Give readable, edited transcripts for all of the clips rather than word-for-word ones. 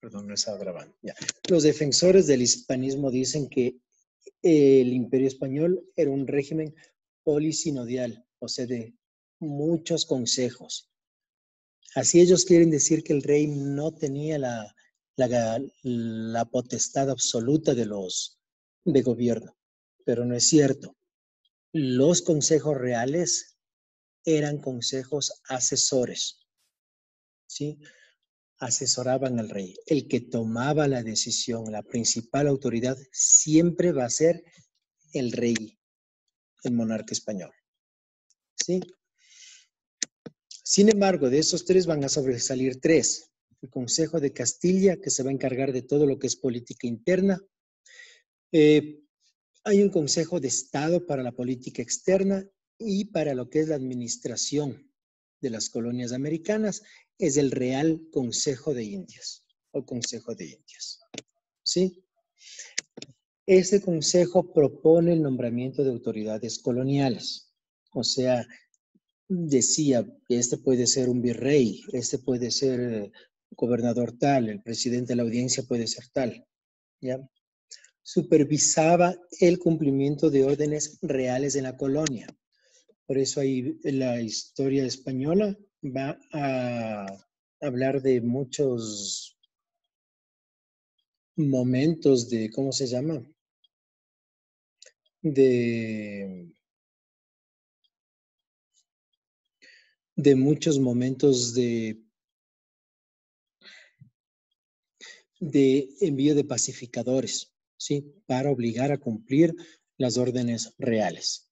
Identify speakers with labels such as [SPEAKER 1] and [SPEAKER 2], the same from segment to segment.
[SPEAKER 1] Perdón, no estaba grabando. Ya. Los defensores del hispanismo dicen que el Imperio Español era un régimen polisinodial, o sea, de muchos consejos. Así ellos quieren decir que el rey no tenía la potestad absoluta de gobierno, pero no es cierto. Los consejos reales eran consejos asesores, ¿sí? Asesoraban al rey. El que tomaba la decisión, la principal autoridad, siempre va a ser el rey, el monarca español, ¿sí? Sin embargo, de esos tres van a sobresalir tres. El Consejo de Castilla, que se va a encargar de todo lo que es política interna. Hay un Consejo de Estado para la política externa y para lo que es la administración de las colonias americanas, es el Real Consejo de Indias o Consejo de Indias. ¿Sí? Ese consejo propone el nombramiento de autoridades coloniales. O sea, decía que este puede ser un virrey, este puede ser gobernador tal, el presidente de la audiencia puede ser tal. ¿Ya? Supervisaba el cumplimiento de órdenes reales en la colonia. Por eso ahí la historia española va a hablar de muchos momentos de, ¿cómo se llama? De muchos momentos de envío de pacificadores, ¿sí? Para obligar a cumplir las órdenes reales.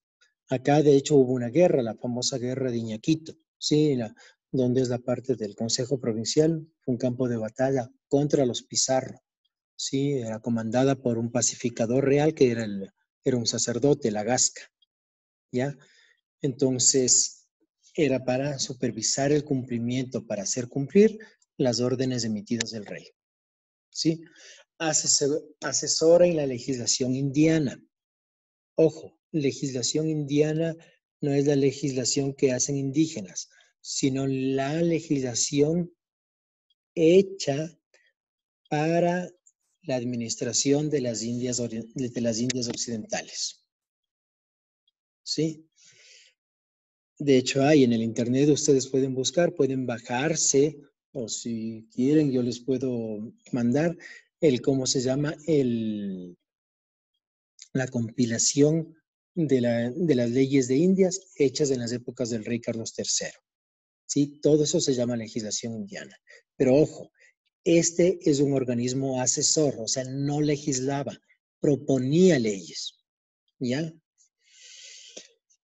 [SPEAKER 1] Acá, de hecho, hubo una guerra, la famosa guerra de Iñaquito, ¿sí? Donde es la parte del Consejo Provincial, fue un campo de batalla contra los Pizarro, ¿sí? Era comandada por un pacificador real que era un sacerdote, la Gasca, ¿ya? Entonces, era para supervisar el cumplimiento, para hacer cumplir las órdenes emitidas del rey, ¿sí? Asesora en la legislación indiana. Ojo, legislación indiana no es la legislación que hacen indígenas, sino la legislación hecha para la administración de las Indias occidentales. ¿Sí? De hecho, hay en el internet, ustedes pueden buscar, pueden bajarse, o si quieren, yo les puedo mandar ¿cómo se llama? La compilación de las leyes de Indias hechas en las épocas del rey Carlos III. ¿Sí? Todo eso se llama legislación indiana. Pero ojo, este es un organismo asesor, o sea, no legislaba, proponía leyes, ¿ya?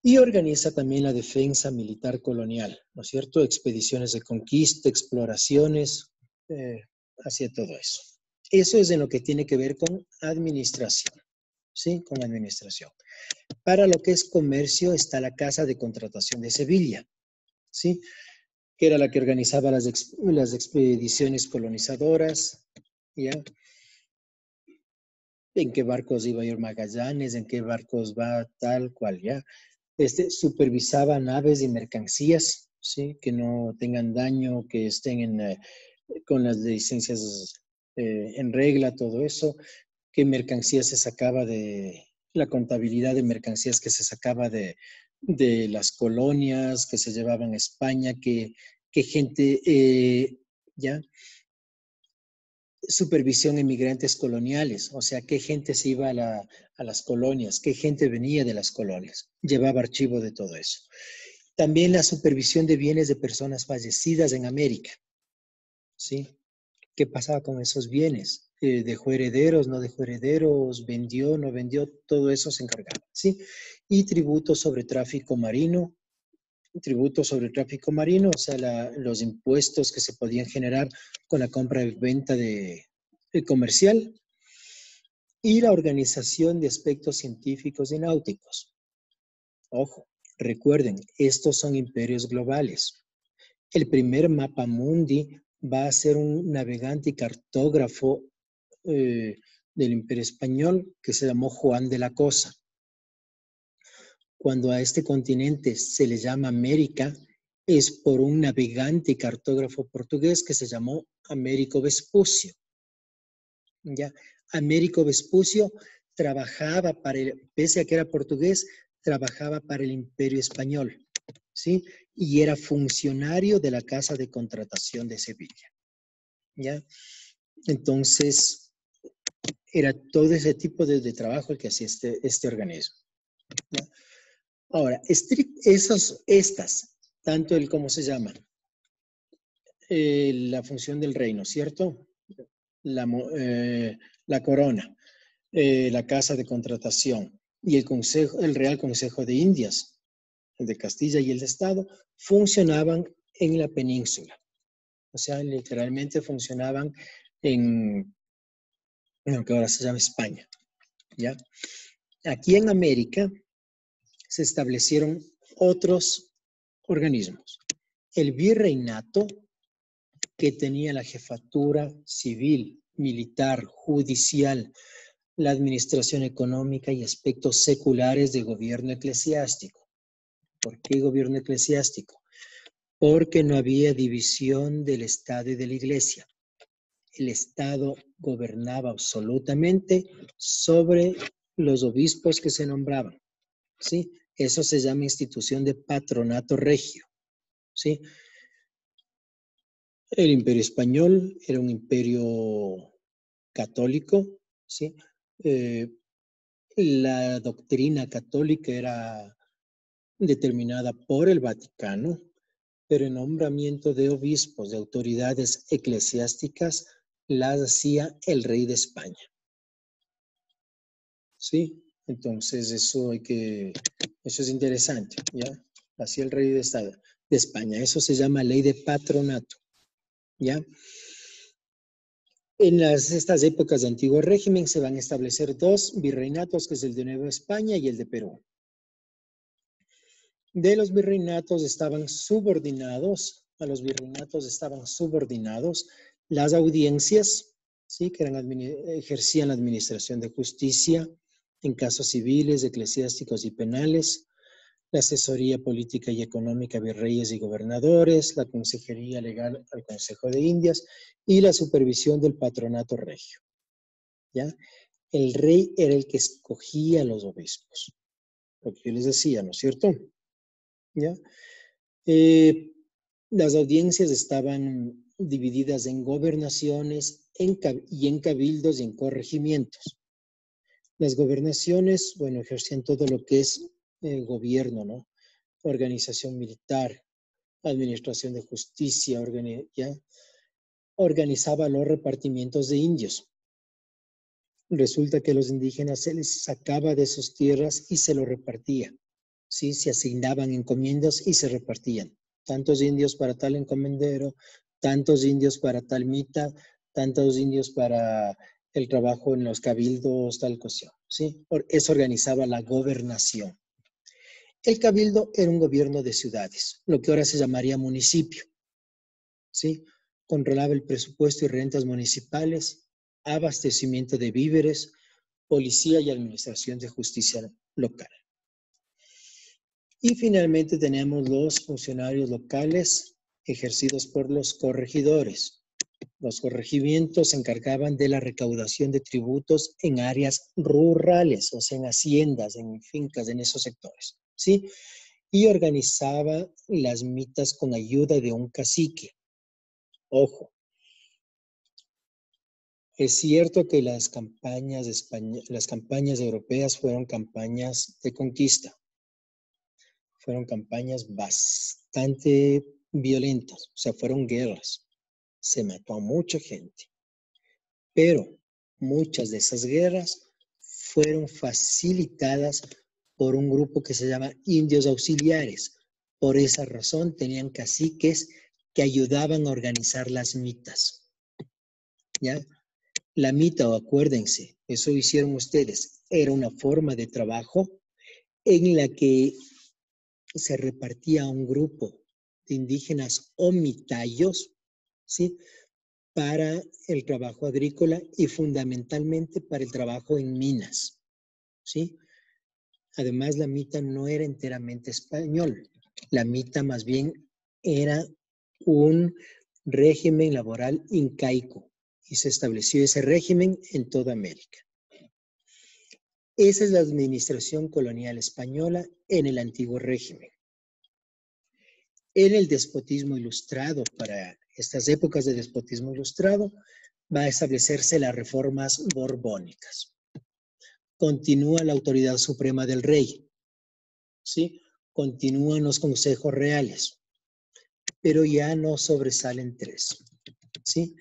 [SPEAKER 1] Y organiza también la defensa militar colonial, ¿no es cierto? Expediciones de conquista, exploraciones, hacia todo eso. Eso es en lo que tiene que ver con administración, ¿sí? Con administración. Para lo que es comercio está la Casa de Contratación de Sevilla, ¿sí? Que era la que organizaba las expediciones colonizadoras, ¿ya? En qué barcos iba a ir Magallanes, en qué barcos va tal cual, ¿ya? Supervisaba naves y mercancías, ¿sí? Que no tengan daño, que estén con las licencias en regla, todo eso. ¿Qué mercancías se sacaba de la contabilidad de mercancías que se sacaba de las colonias, que se llevaban a España, qué gente, ¿ya? Supervisión en migrantes coloniales, o sea, qué gente se iba a las colonias, qué gente venía de las colonias, llevaba archivo de todo eso. También la supervisión de bienes de personas fallecidas en América, ¿sí? ¿Qué pasaba con esos bienes? ¿Dejó herederos, no dejó herederos? ¿Vendió, no vendió? Todo eso se encargaba, ¿sí? Y tributos sobre tráfico marino, o sea, los impuestos que se podían generar con la compra y venta de comercial, y la organización de aspectos científicos y náuticos. Ojo, recuerden, estos son imperios globales. El primer mapa mundi va a ser un navegante y cartógrafo del Imperio Español que se llamó Juan de la Cosa. Cuando a este continente se le llama América, es por un navegante y cartógrafo portugués que se llamó Américo Vespucio. ¿ya? Américo Vespucio trabajaba pese a que era portugués, trabajaba para el Imperio Español, ¿sí? Y era funcionario de la Casa de Contratación de Sevilla, ¿ya? Entonces, era todo ese tipo de trabajo el que hacía este organismo, ¿ya? Ahora, tanto el, ¿cómo se llama? La función del reino, ¿cierto? La corona, la Casa de Contratación y el Real Consejo de Indias, el de Castilla y el de Estado, funcionaban en la península. O sea, literalmente funcionaban en lo que ahora se llama España, ¿ya? Aquí en América se establecieron otros organismos. El virreinato, que tenía la jefatura civil, militar, judicial, la administración económica y aspectos seculares de gobierno eclesiástico. ¿Por qué gobierno eclesiástico? Porque no había división del Estado y de la Iglesia. El Estado gobernaba absolutamente sobre los obispos que se nombraban, ¿sí? Eso se llama institución de patronato regio, ¿sí? El Imperio Español era un imperio católico, ¿sí? La doctrina católica era determinada por el Vaticano, pero el nombramiento de obispos, de autoridades eclesiásticas, las hacía el rey de España. ¿Sí? Entonces eso es interesante, ¿ya? Hacía el rey de España. Eso se llama ley de patronato, ¿ya? En estas épocas de antiguo régimen se van a establecer dos virreinatos, que es el de Nueva España y el de Perú. A los virreinatos estaban subordinados las audiencias, ¿sí? Que ejercían la administración de justicia en casos civiles, eclesiásticos y penales, la asesoría política y económica a virreyes y gobernadores, la consejería legal al Consejo de Indias y la supervisión del patronato regio, ¿ya? El rey era el que escogía a los obispos, lo que yo les decía, ¿no es cierto? ¿Ya? Las audiencias estaban divididas en gobernaciones y en cabildos y en corregimientos. Las gobernaciones, bueno, ejercían todo lo que es gobierno, ¿no? Organización militar, administración de justicia, ¿ya? Organizaba los repartimientos de indios. Resulta que a los indígenas se les sacaba de sus tierras y se los repartía, ¿sí? Se asignaban encomiendas y se repartían. Tantos indios para tal encomendero, tantos indios para tal mita, tantos indios para el trabajo en los cabildos, tal cuestión, ¿sí? Eso organizaba la gobernación. El cabildo era un gobierno de ciudades, lo que ahora se llamaría municipio, ¿sí? Controlaba el presupuesto y rentas municipales, abastecimiento de víveres, policía y administración de justicia local. Y finalmente tenemos los funcionarios locales ejercidos por los corregidores. Los corregimientos se encargaban de la recaudación de tributos en áreas rurales, o sea, en haciendas, en fincas, en esos sectores, ¿sí? Y organizaba las mitas con ayuda de un cacique. Ojo, es cierto que las campañas europeas fueron campañas de conquista. Fueron campañas bastante violentas, o sea, fueron guerras. Se mató a mucha gente. Pero muchas de esas guerras fueron facilitadas por un grupo que se llama indios auxiliares. Por esa razón tenían caciques que ayudaban a organizar las mitas. ¿Ya? La mita, o acuérdense, eso hicieron ustedes, era una forma de trabajo en la que se repartía a un grupo de indígenas o mitayos, ¿sí? Para el trabajo agrícola y fundamentalmente para el trabajo en minas, ¿sí? Además, la mita no era enteramente español. La mita más bien era un régimen laboral incaico. y se estableció ese régimen en toda América. Esa es la administración colonial española en el antiguo régimen. En el despotismo ilustrado, para estas épocas de despotismo ilustrado, va a establecerse las reformas borbónicas. Continúa la autoridad suprema del rey, ¿sí? Continúan los consejos reales, pero ya no sobresalen tres, ¿sí?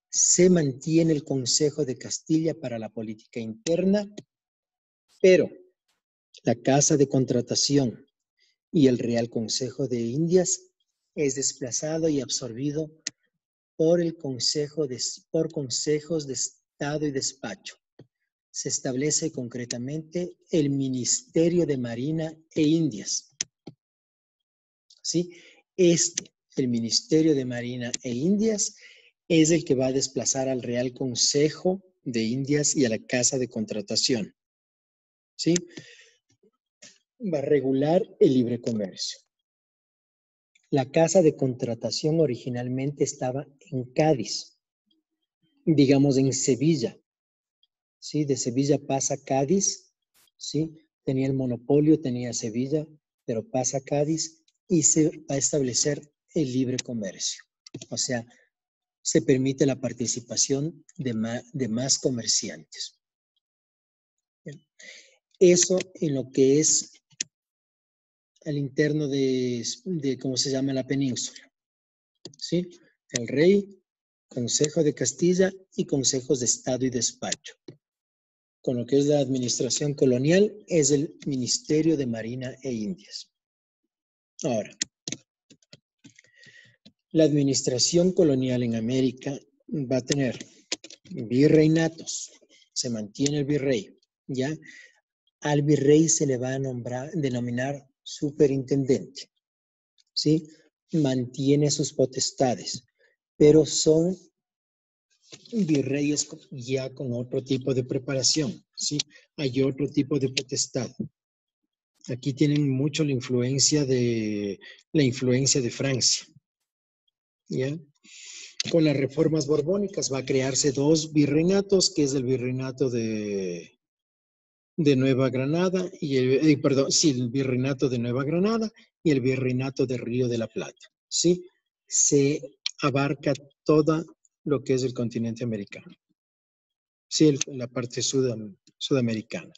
[SPEAKER 1] Se mantiene el Consejo de Castilla para la política interna, pero la Casa de Contratación y el Real Consejo de Indias es desplazado y absorbido por consejos de Estado y Despacho. Se establece concretamente el Ministerio de Marina e Indias. ¿Sí? El Ministerio de Marina e Indias es el que va a desplazar al Real Consejo de Indias y a la Casa de Contratación. ¿Sí? Va a regular el libre comercio. La Casa de Contratación originalmente estaba en Cádiz, digamos en Sevilla. ¿Sí? De Sevilla pasa a Cádiz, ¿sí? Tenía el monopolio, tenía Sevilla, pero pasa a Cádiz y se va a establecer el libre comercio. O sea, se permite la participación de más comerciantes. Eso en lo que es al interno de ¿cómo se llama? La península. ¿Sí? El rey, Consejo de Castilla y consejos de Estado y Despacho. Con lo que es la administración colonial, es el Ministerio de Marina e Indias. Ahora, la administración colonial en América va a tener virreinatos. Se mantiene el virrey, ¿ya? Al virrey se le va a denominar superintendente, ¿sí? Mantiene sus potestades, pero son virreyes ya con otro tipo de preparación, ¿sí? Hay otro tipo de potestad. Aquí tienen mucho la influencia de Francia, ¿ya? Con las reformas borbónicas va a crearse dos virreinatos, que es el virreinato de Nueva Granada y el virreinato de Nueva Granada y el virreinato de Río de la Plata, ¿sí? Se abarca toda lo que es el continente americano, sí, la parte sudamericana,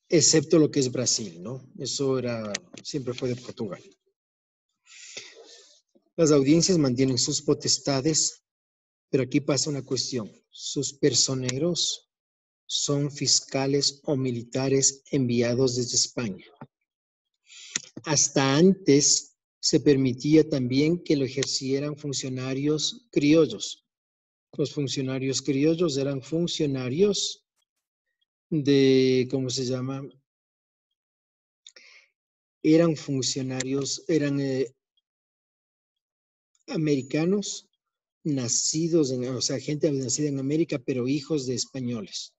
[SPEAKER 1] excepto lo que es Brasil, ¿no? Eso siempre fue de Portugal. Las audiencias mantienen sus potestades, pero aquí pasa una cuestión. Sus personeros son fiscales o militares enviados desde España. Hasta antes se permitía también que lo ejercieran funcionarios criollos. Los funcionarios criollos eran funcionarios de, ¿cómo se llama? Eran americanos nacidos, o sea, gente nacida en América, pero hijos de españoles.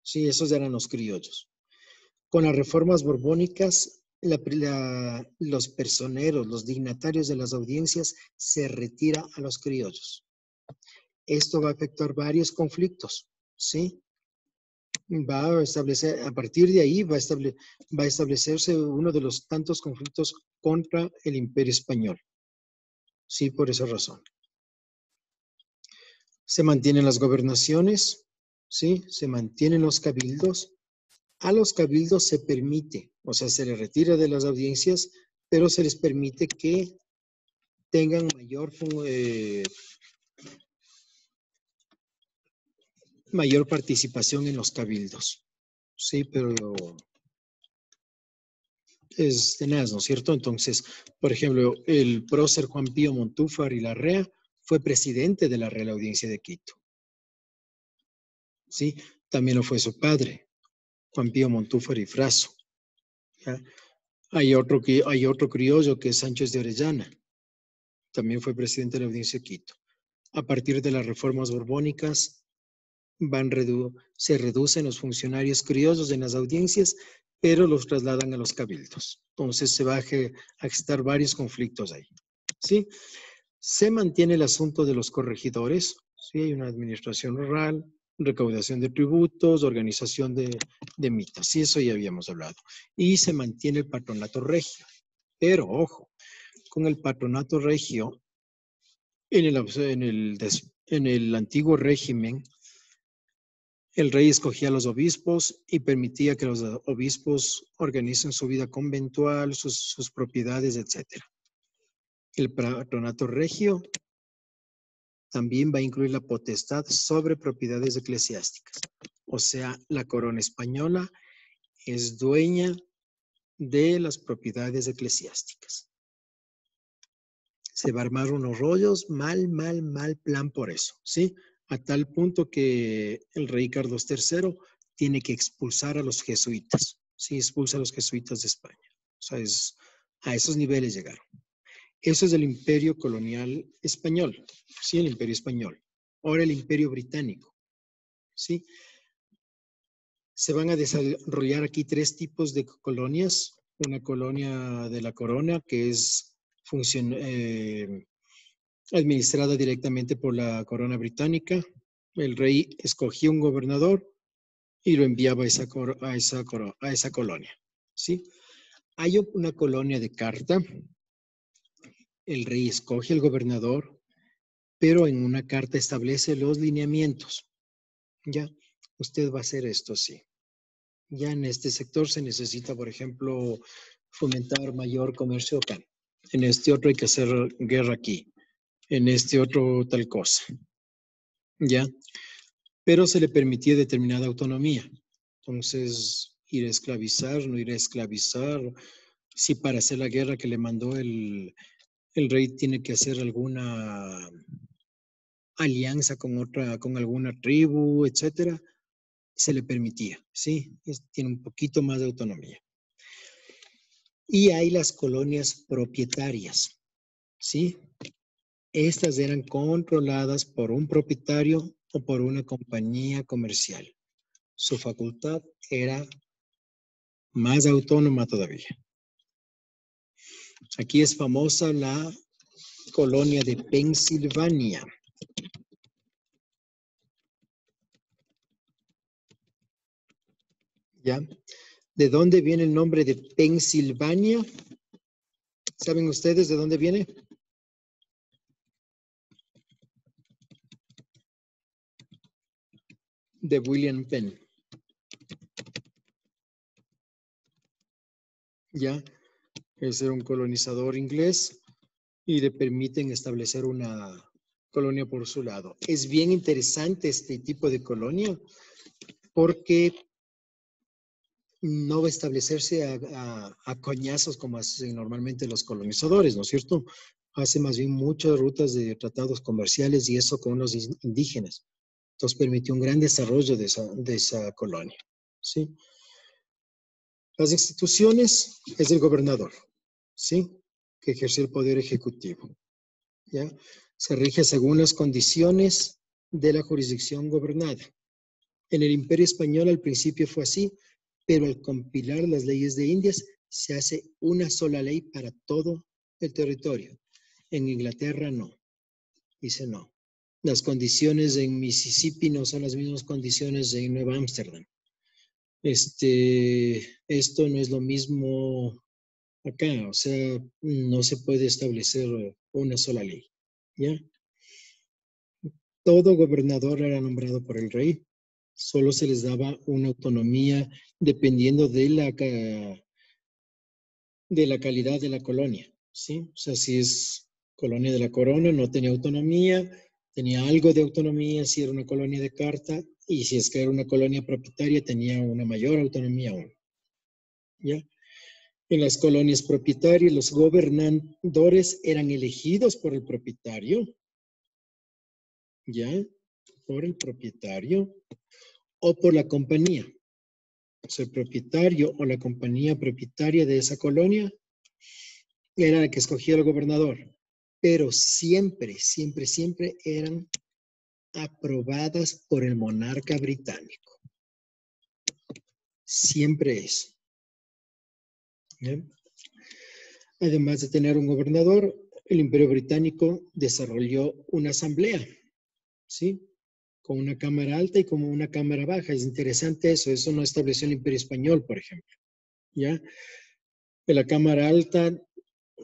[SPEAKER 1] Sí, esos eran los criollos. Con las reformas borbónicas, los personeros, los dignatarios de las audiencias, se retira a los criollos. Esto va a efectuar varios conflictos, ¿sí? Va a establecer, a partir de ahí va a establecerse uno de los tantos conflictos contra el Imperio Español. Sí, por esa razón. Se mantienen las gobernaciones, ¿sí? Se mantienen los cabildos. A los cabildos se permite, o sea, se les retira de las audiencias, pero se les permite que tengan mayor participación en los cabildos. Sí, pero es tenaz, ¿no es cierto? Entonces, por ejemplo, el prócer Juan Pío Montúfar y Larrea fue presidente de la Real Audiencia de Quito. Sí, también lo fue su padre, Juan Pío Montúfar y Fraso. ¿Ya? Hay otro criollo que es Sánchez de Orellana. También fue presidente de la Audiencia de Quito. A partir de las reformas borbónicas, se reducen los funcionarios criollos en las audiencias, pero los trasladan a los cabildos. Entonces se va a gestar varios conflictos ahí. ¿Sí? Se mantiene el asunto de los corregidores, ¿sí? Hay una administración rural, recaudación de tributos, organización de mitas, sí, eso ya habíamos hablado. Y se mantiene el patronato regio. Pero, ojo, con el patronato regio, en el antiguo régimen, el rey escogía a los obispos y permitía que los obispos organicen su vida conventual, sus propiedades, etc. El patronato regio también va a incluir la potestad sobre propiedades eclesiásticas. O sea, la corona española es dueña de las propiedades eclesiásticas. Se va a armar unos rollos, mal plan por eso, ¿sí? A tal punto que el rey Carlos III tiene que expulsar a los jesuitas, ¿sí? Expulsa a los jesuitas de España. O sea, a esos niveles llegaron. Eso es el imperio colonial español, ¿sí? El imperio español. Ahora el imperio británico, ¿sí? Se van a desarrollar aquí 3 tipos de colonias. Una colonia de la corona, que es administrada directamente por la corona británica. El rey escogía un gobernador y lo enviaba a esa colonia, ¿sí? Hay una colonia de carta. El rey escoge el gobernador, pero en una carta establece los lineamientos. Ya, usted va a hacer esto así. Ya en este sector se necesita, por ejemplo, fomentar mayor comercio acá. En este otro hay que hacer guerra aquí. En este otro tal cosa. ¿Ya? Pero se le permitía determinada autonomía. Entonces, ir a esclavizar, no ir a esclavizar. Si para hacer la guerra que le mandó el rey tiene que hacer alguna alianza con alguna tribu, etcétera, se le permitía, ¿sí? Tiene un poquito más de autonomía. Y hay las colonias propietarias, ¿sí? Estas eran controladas por un propietario o por una compañía comercial. Su facultad era más autónoma todavía. Aquí es famosa la colonia de Pensilvania. ¿Ya? ¿De dónde viene el nombre de Pensilvania? ¿Saben ustedes de dónde viene? De William Penn. ¿Ya? Es un colonizador inglés y le permiten establecer una colonia por su lado. Es bien interesante este tipo de colonia porque no va a establecerse a coñazos como hacen normalmente los colonizadores, ¿no es cierto? Hace más bien muchas rutas de tratados comerciales y eso con los indígenas. Entonces permitió un gran desarrollo de esa colonia, ¿sí? Las instituciones es el gobernador, ¿sí? Que ejerce el poder ejecutivo, ¿ya? Se rige según las condiciones de la jurisdicción gobernada. En el Imperio Español al principio fue así, pero al compilar las leyes de Indias se hace una sola ley para todo el territorio. En Inglaterra no, dice no. Las condiciones en Mississippi no son las mismas condiciones en Nueva Ámsterdam. Esto no es lo mismo acá, o sea, no se puede establecer una sola ley, ¿ya? Todo gobernador era nombrado por el rey, solo se les daba una autonomía dependiendo de la calidad de la colonia, ¿sí? O sea, si es colonia de la corona, no tenía autonomía, tenía algo de autonomía si era una colonia de carta, y si es que era una colonia propietaria, tenía una mayor autonomía aún, ¿ya? En las colonias propietarias, los gobernadores eran elegidos por el propietario, ¿ya? Por el propietario o por la compañía. O sea, el propietario o la compañía propietaria de esa colonia era la que escogía al gobernador. Pero siempre eran aprobadas por el monarca británico. Siempre es. ¿Ya? Además de tener un gobernador, el Imperio Británico desarrolló una asamblea, ¿sí? Con una cámara alta y como una cámara baja. Es interesante eso. Eso no estableció el Imperio Español, por ejemplo, ¿ya? La cámara alta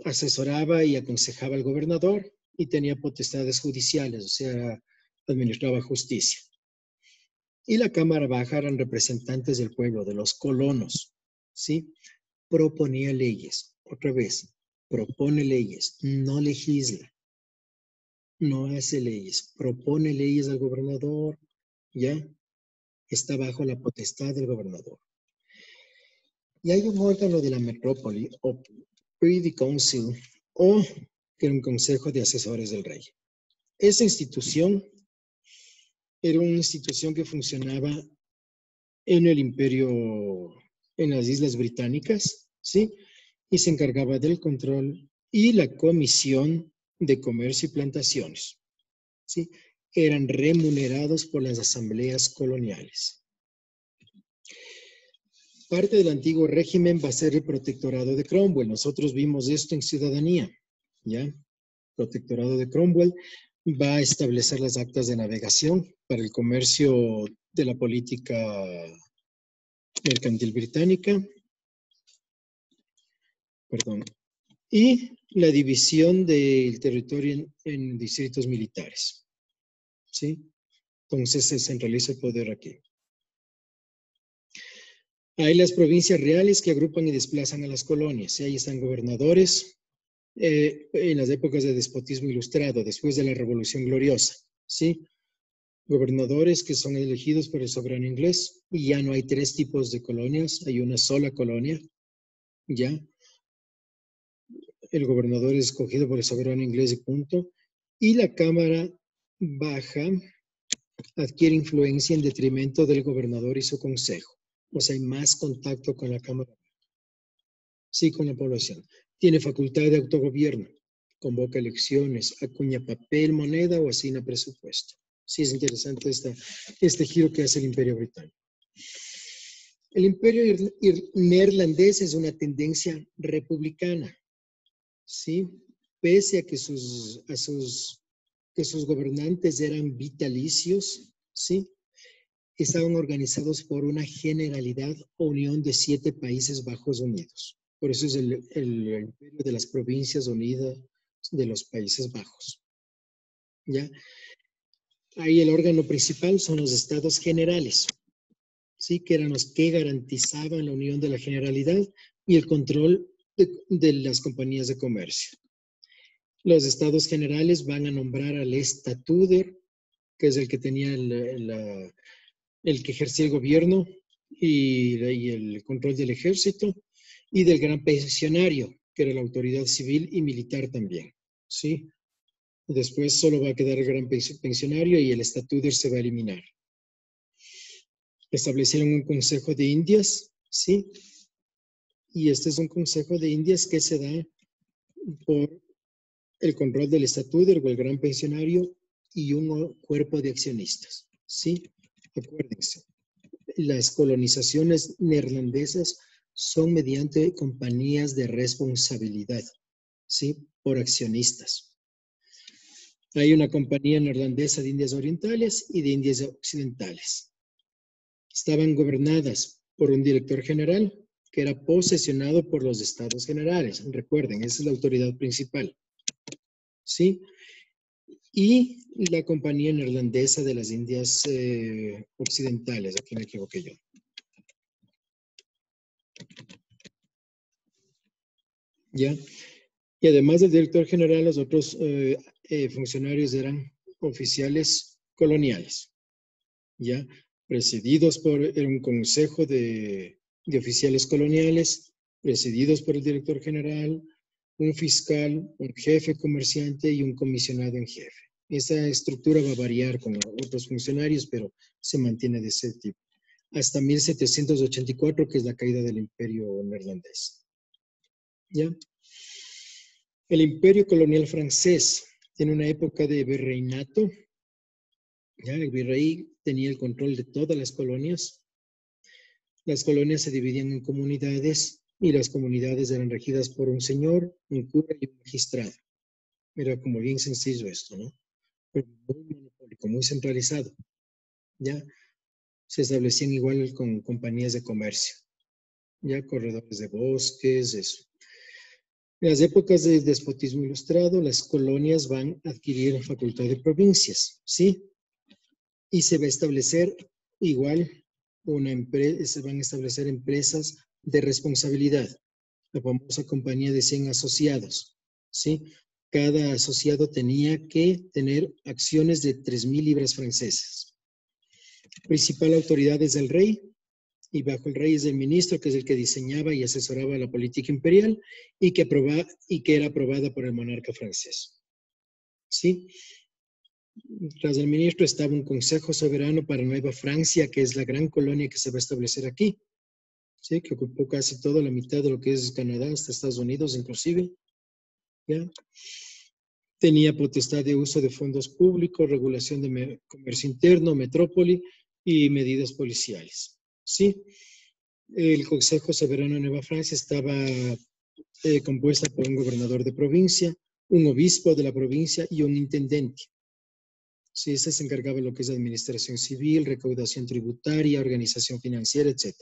[SPEAKER 1] asesoraba y aconsejaba al gobernador y tenía potestades judiciales, o sea, administraba justicia. Y la cámara baja eran representantes del pueblo, de los colonos, ¿sí? Proponía leyes. Otra vez, propone leyes, no legisla, no hace leyes, propone leyes al gobernador, ¿ya? Está bajo la potestad del gobernador. Y hay un órgano de la metrópoli, o Privy Council, o que era un consejo de asesores del rey. Esa institución era una institución que funcionaba en el imperio, en las Islas Británicas, ¿sí? Y se encargaba del control y la comisión de comercio y plantaciones, ¿sí? Eran remunerados por las asambleas coloniales. Parte del antiguo régimen va a ser el protectorado de Cromwell. Nosotros vimos esto en Ciudadanía, ¿ya? Protectorado de Cromwell va a establecer las actas de navegación para el comercio de la política mercantil británica, perdón, y la división del territorio en distritos militares, ¿sí? Entonces se centraliza el poder aquí. Hay las provincias reales que agrupan y desplazan a las colonias. Ahí están gobernadores en las épocas de despotismo ilustrado, después de la Revolución Gloriosa, ¿sí? Gobernadores que son elegidos por el soberano inglés y ya no hay tres tipos de colonias, hay una sola colonia, ¿ya? El gobernador es escogido por el soberano inglés y punto. Y la Cámara Baja adquiere influencia en detrimento del gobernador y su consejo. O sea, hay más contacto con la Cámara, sí, con la población. Tiene facultad de autogobierno, convoca elecciones, acuña papel, moneda o asigna presupuesto. Sí, es interesante este giro que hace el Imperio Británico. El Imperio neerlandés es una tendencia republicana, ¿sí? Pese a que sus gobernantes eran vitalicios, ¿sí? Estaban organizados por una generalidad o unión de 7 Países Bajos unidos. Por eso es el imperio de las Provincias Unidas de los Países Bajos. ¿Ya? Ahí el órgano principal son los Estados Generales, ¿sí? Que eran los que garantizaban la unión de la Generalidad y el control de las compañías de comercio. Los Estados Generales van a nombrar al estatuder, que es el que tenía el que ejercía el gobierno y el control del ejército, y del gran pensionario, que era la autoridad civil y militar también, ¿sí? Después solo va a quedar el gran pensionario y el estatuder se va a eliminar. Establecieron un Consejo de Indias, ¿sí? Y este es un Consejo de Indias que se da por el control del estatuder o el gran pensionario y un cuerpo de accionistas, ¿sí? Acuérdense, las colonizaciones neerlandesas son mediante compañías de responsabilidad, ¿sí? Por accionistas. Hay una compañía neerlandesa de Indias Orientales y de Indias Occidentales. Estaban gobernadas por un director general que era posesionado por los Estados Generales. Recuerden, esa es la autoridad principal, ¿sí? Y la compañía neerlandesa de las Indias Occidentales, aquí me equivoqué yo. ¿Ya? Y además del director general, los otros funcionarios eran oficiales coloniales, ¿ya? Presididos por un consejo de oficiales coloniales, presididos por el director general, un fiscal, un jefe comerciante y un comisionado en jefe. Esa estructura va a variar con otros funcionarios, pero se mantiene de ese tipo. Hasta 1784, que es la caída del Imperio neerlandés. ¿Ya? El Imperio colonial francés tiene una época de virreinato. ¿Ya? El virrey tenía el control de todas las colonias. Las colonias se dividían en comunidades y las comunidades eran regidas por un señor, un cura y un magistrado. Era como bien sencillo esto, ¿no? Pero muy monopólico, muy centralizado, ¿ya? Se establecían igual con compañías de comercio, ¿ya? Corredores de bosques, eso. En las épocas del despotismo ilustrado, las colonias van a adquirir facultad de provincias, ¿sí? Y se va a establecer igual se van a establecer empresas de responsabilidad, la famosa compañía de 100 asociados, ¿sí? Cada asociado tenía que tener acciones de 3.000 libras francesas. Principal autoridad es el rey, y bajo el rey es el ministro, que es el que diseñaba y asesoraba la política imperial y que era aprobada por el monarca francés. ¿Sí? Tras el ministro estaba un consejo soberano para Nueva Francia, que es la gran colonia que se va a establecer aquí, ¿sí? Que ocupó casi toda la mitad de lo que es Canadá, hasta Estados Unidos inclusive. ¿Ya? Tenía potestad de uso de fondos públicos, regulación de comercio interno, metrópoli y medidas policiales. ¿Sí? El Consejo Soberano de Nueva Francia estaba compuesta por un gobernador de provincia, un obispo de la provincia y un intendente. Sí, este se encargaba de lo que es administración civil, recaudación tributaria, organización financiera, etc.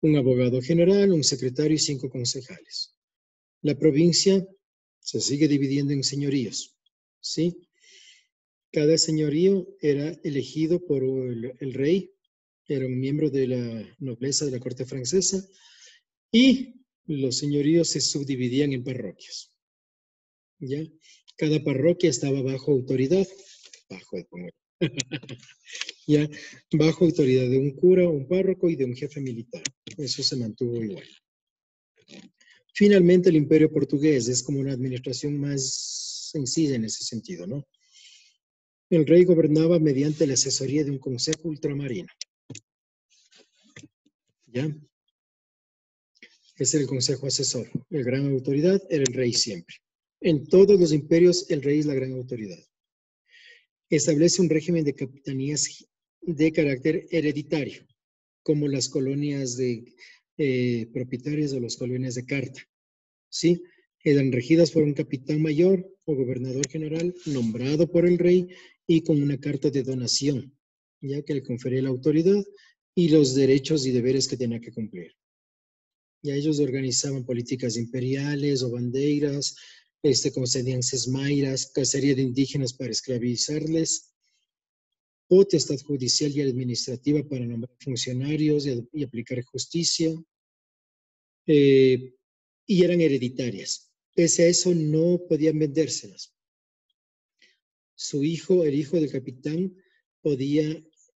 [SPEAKER 1] Un abogado general, un secretario y 5 concejales. La provincia se sigue dividiendo en señoríos, ¿sí? Cada señorío era elegido por el rey, era un miembro de la nobleza de la corte francesa, y los señoríos se subdividían en parroquias. ¿Ya? Cada parroquia estaba bajo autoridad, ¿ya? Bajo autoridad de un cura, un párroco y de un jefe militar. Eso se mantuvo igual. Finalmente, el imperio portugués es como una administración más sencilla en ese sentido, ¿no? El rey gobernaba mediante la asesoría de un consejo ultramarino. ¿Ya? Ese era el consejo asesor. La gran autoridad era el rey siempre. En todos los imperios, el rey es la gran autoridad. Establece un régimen de capitanías de carácter hereditario, como las colonias propietarias o las colonias de carta. ¿Sí? Eran regidas por un capitán mayor o gobernador general nombrado por el rey y con una carta de donación, ya que le confería la autoridad y los derechos y deberes que tenía que cumplir. Ya ellos organizaban políticas imperiales o bandeiras, concedían sesmairas, cacería de indígenas para esclavizarles, potestad judicial y administrativa para nombrar funcionarios y aplicar justicia, y eran hereditarias. Pese a eso, no podían vendérselas. Su hijo, el hijo del capitán,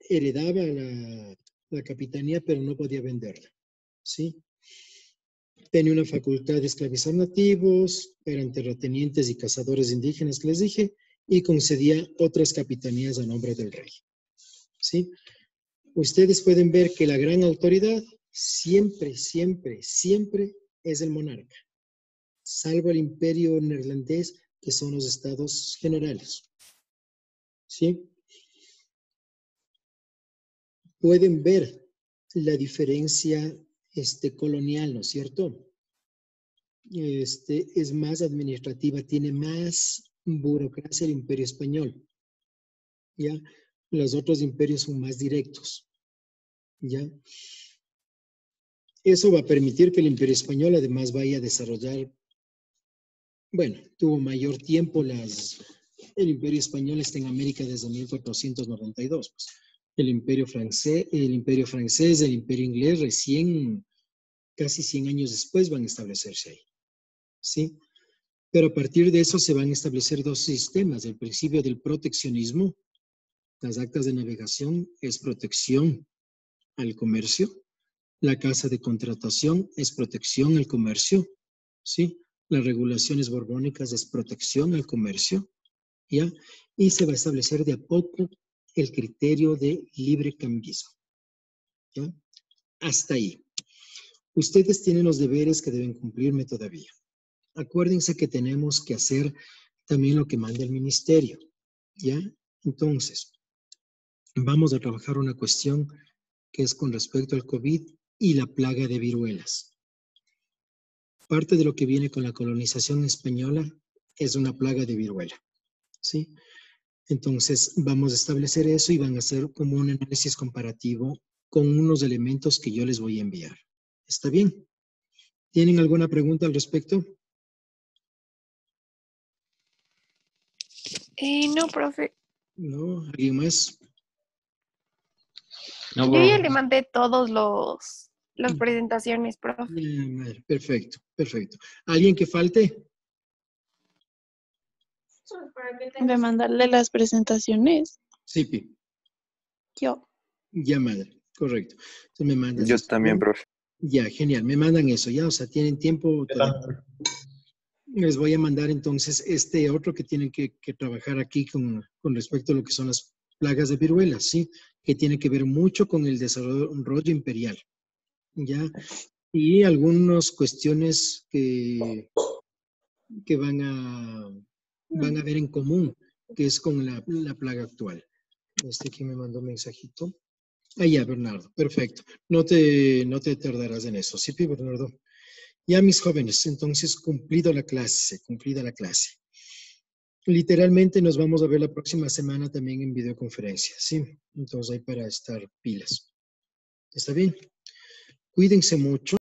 [SPEAKER 1] heredaba la capitanía, pero no podía venderla. ¿Sí? Tenía una facultad de esclavizar nativos, eran terratenientes y cazadores indígenas, que les dije, y concedía otras capitanías a nombre del rey. ¿Sí? Ustedes pueden ver que la gran autoridad siempre, siempre, siempre es el monarca, salvo el imperio neerlandés, que son los estados generales. ¿Sí? Pueden ver la diferencia colonial, ¿no es cierto? Es más administrativa, tiene más burocracia el imperio español. ¿Ya? Los otros imperios son más directos. ¿Ya? Eso va a permitir que el imperio español además vaya a desarrollar, bueno, tuvo mayor tiempo el imperio español está en América desde 1492. Pues. El imperio francés, el imperio inglés recién, casi 100 años después van a establecerse ahí. ¿Sí? Pero a partir de eso se van a establecer 2 sistemas. El principio del proteccionismo, las actas de navegación es protección al comercio. La casa de contratación es protección al comercio. ¿Sí? Las regulaciones borbónicas es protección al comercio. ¿Ya? Y se va a establecer de a poco el criterio de libre cambismo. ¿Ya? Hasta ahí. Ustedes tienen los deberes que deben cumplirme todavía. Acuérdense que tenemos que hacer también lo que manda el ministerio. ¿Ya? Entonces, vamos a trabajar una cuestión que es con respecto al COVID y la plaga de viruelas. Parte de lo que viene con la colonización española es una plaga de viruela, ¿sí? Entonces, vamos a establecer eso y van a hacer como un análisis comparativo con unos elementos que yo les voy a enviar. ¿Está bien? ¿Tienen alguna pregunta al respecto?
[SPEAKER 2] No, profe.
[SPEAKER 1] ¿No? ¿Alguien más?
[SPEAKER 3] No,
[SPEAKER 2] Yo ya
[SPEAKER 3] profe.
[SPEAKER 2] le mandé todos las presentaciones, profe.
[SPEAKER 1] Madre, perfecto, perfecto. ¿Alguien que falte?
[SPEAKER 4] De mandarle las presentaciones.
[SPEAKER 1] Sí, Pi.
[SPEAKER 4] Yo.
[SPEAKER 1] Ya, madre. Correcto. Entonces me mandas
[SPEAKER 3] Yo
[SPEAKER 1] eso,
[SPEAKER 3] también,
[SPEAKER 1] ¿ya?
[SPEAKER 3] profe.
[SPEAKER 1] Ya, genial. Me mandan eso, ¿ya? O sea, tienen tiempo todavía. Les voy a mandar entonces este otro que tienen que trabajar aquí con respecto a lo que son las plagas de viruela, ¿sí? Que tiene que ver mucho con el desarrollo imperial, ¿ya? Y algunas cuestiones que van a ver en común, que es con la plaga actual. Aquí me mandó un mensajito. Ah, ya, Bernardo, perfecto. No te tardarás en eso, ¿sí, Pi, Bernardo? Ya, mis jóvenes, entonces cumplida la clase. Literalmente nos vamos a ver la próxima semana también en videoconferencia, ¿sí? Entonces hay para estar pilas. ¿Está bien? Cuídense mucho.